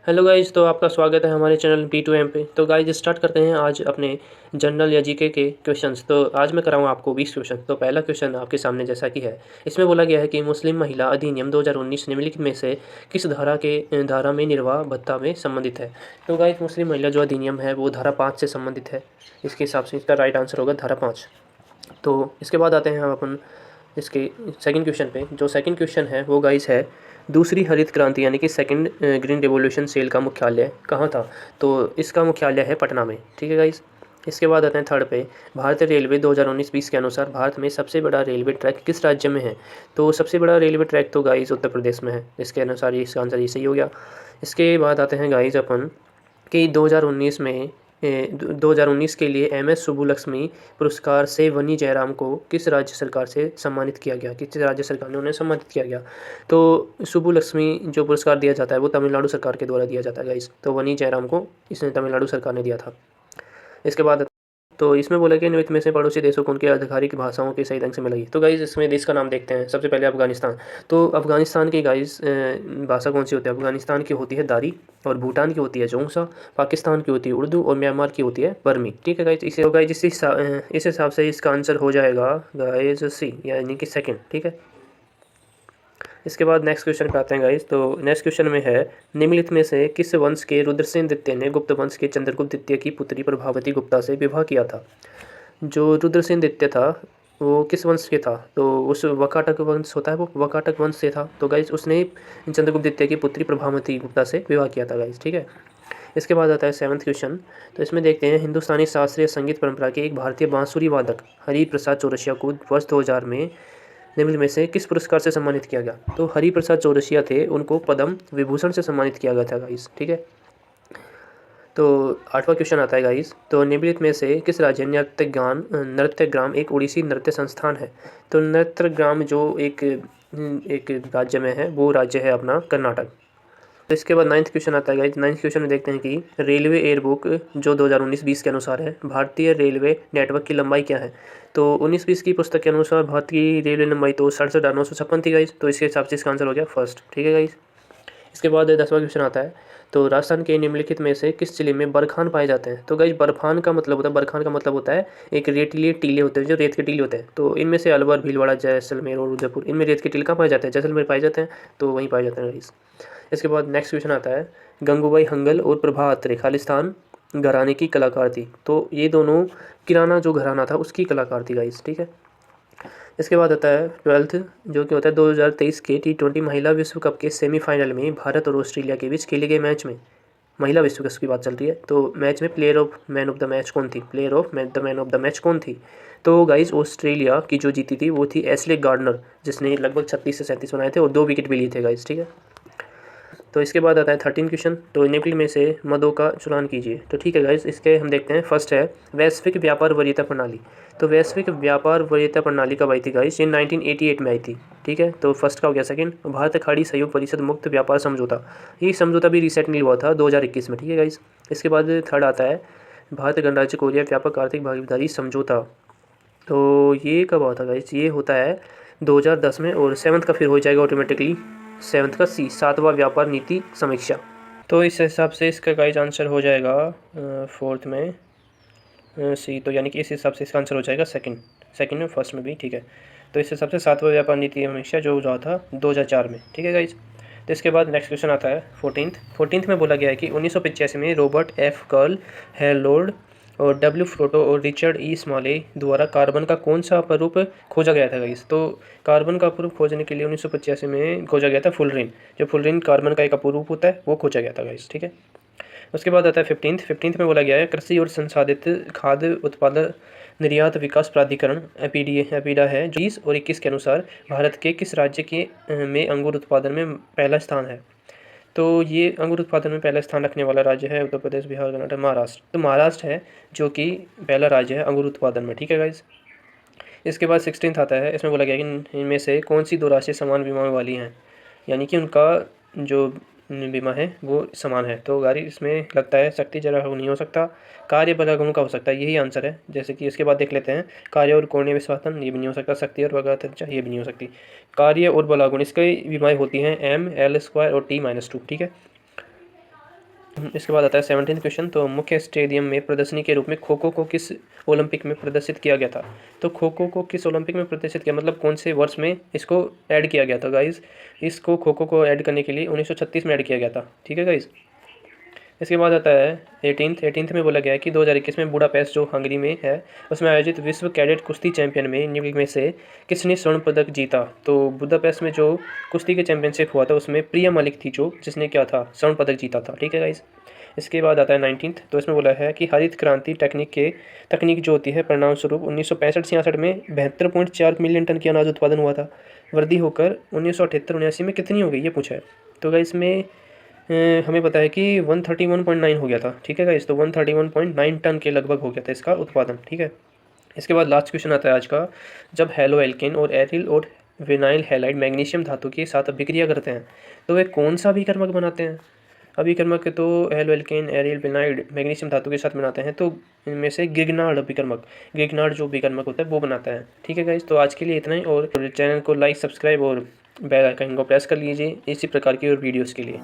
Hello guys, तो आपका स्वागत है हमारे चैनल B2M पे। तो गाइज स्टार्ट करते हैं आज अपने जनरल या जीके के क्वेश्चंस। तो आज मैं कराऊँ आपको 20 क्वेश्चन। तो पहला क्वेश्चन आपके सामने जैसा कि है, इसमें बोला गया है कि मुस्लिम महिला अधिनियम 2019 निम्नलिखित में से किस धारा में निर्वाह भत्ता में संबंधित है। तो गाइज मुस्लिम महिला जो अधिनियम है वो धारा 5 से संबंधित है। इसके हिसाब से इसका राइट आंसर होगा धारा 5। तो इसके बाद आते हैं हम अपन इसके सेकंड क्वेश्चन पे। जो सेकंड क्वेश्चन है वो गाइस है, दूसरी हरित क्रांति यानी कि सेकंड ग्रीन रिवॉल्यूशन सेल का मुख्यालय कहाँ था। तो इसका मुख्यालय है पटना में। ठीक है गाइस। इसके बाद आते हैं थर्ड पे, भारतीय रेलवे 2019-20 के अनुसार भारत में सबसे बड़ा रेलवे ट्रैक किस राज्य में है। तो सबसे बड़ा रेलवे ट्रैक तो गाइस उत्तर प्रदेश में है। इसके अनुसार इसका आंसर ये सही हो गया। इसके बाद आते हैं गाइस अपन कि 2019 के लिए MS सुब्बुलक्ष्मी पुरस्कार से वनी जयराम को किस राज्य सरकार से सम्मानित किया गया, किस राज्य सरकार ने उन्हें सम्मानित किया गया। तो सुब्बुलक्ष्मी जो पुरस्कार दिया जाता है वो तमिलनाडु सरकार के द्वारा दिया जाता है गाइस। तो वनी जयराम को इसने तमिलनाडु सरकार ने दिया था। इसके बाद तो इसमें बोला कि निम्नलिखित में से पड़ोसी देशों को उनकी आधिकारिक भाषाओं के सही ढंग से मिलेगी। तो गाइस इसमें देश का नाम देखते हैं। सबसे पहले अफगानिस्तान। तो अफगानिस्तान की गाइस भाषा कौन सी होती है। अफगानिस्तान की होती है दारी, और भूटान की होती है जोंगसा, पाकिस्तान की होती है उर्दू, और म्यांमार की होती है बर्मी। ठीक है गाइस। इसे तो गाइस इस हिसाब से इसका आंसर हो जाएगा गाइस सी, यानी कि सेकेंड। ठीक है। इसके बाद नेक्स्ट क्वेश्चन पे आते हैं गाइस। तो नेक्स्ट क्वेश्चन में है, निम्नलिखित में से किस वंश के रुद्रसेन द्वितीय ने गुप्त वंश के चंद्रगुप्त द्वितीय की पुत्री प्रभावती गुप्ता से विवाह किया था। जो रुद्रसेन द्वितीय था वो किस वंश के था। तो उस वकाटक वंश होता है, वो वकाटक वंश से था। तो गाइस उसने चंद्रगुप्त द्वितीय की पुत्री प्रभावती गुप्ता से विवाह किया था गाइस। ठीक है। इसके बाद आता है सेवन्थ क्वेश्चन। तो इसमें देखते हैं, हिंदुस्तानी शास्त्रीय संगीत परंपरा के एक भारतीय बांसुरी वादक हरि प्रसाद चौरसिया को वर्ष 2000 में निम्न में से किस पुरस्कार से सम्मानित किया गया। तो हरि प्रसाद चौरसिया थे, उनको पद्म विभूषण से सम्मानित किया गया था गाइस। ठीक है। तो आठवां क्वेश्चन आता है गाइस। तो निम्नलिखित में से किस राज्य नृत्यग्राम एक उड़ीसी नृत्य संस्थान है। तो नृत्यग्राम जो एक राज्य में है वो राज्य है अपना कर्नाटक। तो इसके बाद नाइन्थ क्वेश्चन आता है गाइस। नाइन्थ क्वेश्चन में देखते हैं कि रेलवे एयरबुक जो 2019-20 के अनुसार है, भारतीय रेलवे नेटवर्क की लंबाई क्या है। तो 19-20 की पुस्तक के अनुसार भारतीय रेलवे लंबाई तो 67,956 थी गाइस। तो इसके हिसाब से इसका आंसर हो गया फर्स्ट। ठीक है गाइस। इसके बाद 10वां क्वेश्चन आता है। तो राजस्थान के निम्नलिखित में से किस जिले में बरखान पाए जाते हैं। तो गाइस बरखान का मतलब होता है एक रेतीले टीले होते हैं, जो रेत के टीले होते हैं। तो इनमें से अलवर, भीलवाड़ा, जैसलमेर और उदयपुर, इनमें रेत के टीले कहाँ पाए जाते हैं। जैसलमेर पाए जाते हैं, तो वहीं पाए जाते हैं गाइस। इसके बाद नेक्स्ट क्वेश्चन आता है, गंगूबाई हंगल और प्रभा अत्रे खालिस्तान घराने की कलाकार थी। तो ये दोनों किराना जो घराना था उसकी कलाकार थी गाइस। ठीक है। इसके बाद आता है ट्वेल्थ, जो कि होता है 2023 के T20 महिला विश्व कप के सेमीफाइनल में भारत और ऑस्ट्रेलिया के बीच खेले गए मैच में, महिला विश्व कप की बात चल रही है, तो मैच में player of man of the match कौन थी। मैन ऑफ द मैच कौन थी। तो गाइस ऑस्ट्रेलिया की जो जीती थी वो थी एशले गार्डनर, जिसने लगभग 36 से 37 बनाए थे और 2 विकेट भी लिए थे गाइस। ठीक है। तो इसके बाद आता है 13 क्वेश्चन। तो निम्नलिखित में से मदों का चुनाव कीजिए। तो ठीक है गाइस, इसके हम देखते हैं। फर्स्ट है वैश्विक व्यापार वरीयता प्रणाली। तो वैश्विक व्यापार वरीयता प्रणाली कब आई थी गाइस। ये 1988 में आई थी। ठीक है। तो फर्स्ट का हो गया। सेकंड, भारत खाड़ी सहयोग परिषद मुक्त व्यापार समझौता। ये समझौता भी रिसेंटली हुआ था 2021 में। ठीक है गाइस। इसके बाद थर्ड आता है भारत गणराज्य कोरिया व्यापक आर्थिक भागीदारी समझौता। तो ये कब हुआ था गाइस। ये होता है 2010 में। और सेवन्थ का फिर हो जाएगा ऑटोमेटिकली, सेवन्थ का सी, सातवां व्यापार नीति समीक्षा। तो इस हिसाब से इसका गाइस आंसर हो जाएगा फोर्थ में सी। तो यानी कि इस हिसाब से इसका आंसर हो जाएगा सेकंड में, फर्स्ट में भी। ठीक है। तो इस हिसाब से सातवां व्यापार नीति समीक्षा जो हुआ था 2004 में। ठीक है गाइस। तो इसके बाद नेक्स्ट क्वेश्चन आता है 14th में बोला गया है कि 1985 में रॉबर्ट एफ कर्ल, हेरोल्ड और W फ्लोटो और रिचर्ड ई स्मॉले द्वारा कार्बन का कौन सा अपरूप खोजा गया था गाइस। तो कार्बन का अपरूप खोजने के लिए 1985 में खोजा गया था फुलरिन। जो फुलरिन कार्बन का एक अपरूप होता है वो खोजा गया था गाइस। ठीक है। उसके बाद आता है 15th में बोला गया है, कृषि और संसाधित खाद्य उत्पादन निर्यात विकास प्राधिकरण एपीडा है, जो 20 और 21 के अनुसार भारत के किस राज्य के में अंगूर उत्पादन में पहला स्थान है। तो ये अंगूर उत्पादन में पहला स्थान रखने वाला राज्य है उत्तर प्रदेश, बिहार, कर्नाटक, महाराष्ट्र। तो महाराष्ट्र है जो कि पहला राज्य है अंगूर उत्पादन में। ठीक है गाइस। इसके बाद 16th आता है। इसमें बोला गया कि इनमें से कौन सी दो राशि समान बीमा वाली हैं, यानी कि उनका जो बीमा है वो समान है। तो गाड़ी इसमें लगता है शक्ति जरा नहीं हो सकता, कार्य बल गुण का हो सकता है, यही आंसर है। जैसे कि इसके बाद देख लेते हैं, कार्य और कोणीय विस्फाटन ये भी नहीं हो सकता, शक्ति और वक्रता ये भी नहीं हो सकती। कार्य और बलागुण इसकी बीमाएँ होती हैं M, L² और T-2। ठीक है। इसके बाद आता है 17th क्वेश्चन। तो मुख्य स्टेडियम में प्रदर्शनी के रूप में खो खो को किस ओलंपिक में प्रदर्शित किया गया था? तो खो खो को किस ओलंपिक में प्रदर्शित किया, मतलब कौन से वर्ष में इसको ऐड किया गया था गाइज? इसको खो खो को ऐड करने के लिए 1936 में ऐड किया गया था। ठीक है गाइज। इसके बाद आता है 18th में बोला गया है कि 2021 में बुडापेस्ट जो हंगरी में है उसमें आयोजित विश्व कैडेट कुश्ती चैंपियन में से किसने स्वर्ण पदक जीता? तो बुडापेस्ट में जो कुश्ती के चैंपियनशिप हुआ था उसमें प्रिया मलिक थी जो जिसने क्या था, स्वर्ण पदक जीता था। ठीक है गाइस। इसके बाद आता है 19th। तो इसमें बोला है कि हरित क्रांति तकनीक जो होती है परिणाम स्वरूप 1965-66 में 72.4 मिलियन टन की अनाज उत्पादन हुआ था। वृद्धि होकर 1978-79 में कितनी हो गई ये पूछा है। तो गाइस इसमें हमें पता है कि 131.9 हो गया था। ठीक है गाइस। तो 131.9 टन के लगभग हो गया था इसका उत्पादन। ठीक है। इसके बाद लास्ट क्वेश्चन आता है आज का। जब हेलो एल्केन और एरिल और विनाइल हैलाइड मैग्नीशियम धातु के साथ अभिक्रिया करते हैं तो वे कौन सा अभिकर्मक बनाते हैं? अभिकर्मक तो हेलो एल्केन एरिल विनाइड मैग्नीशियम धातु के साथ बनाते हैं तो इनमें से गिगनार्ड जो अभिकर्मक होता है वो बनाता है। ठीक है गाइस। तो आज के लिए इतना ही, और चैनल को लाइक, सब्सक्राइब और बेल आइकन को प्रेस कर लीजिए इसी प्रकार की और वीडियोज़ के लिए।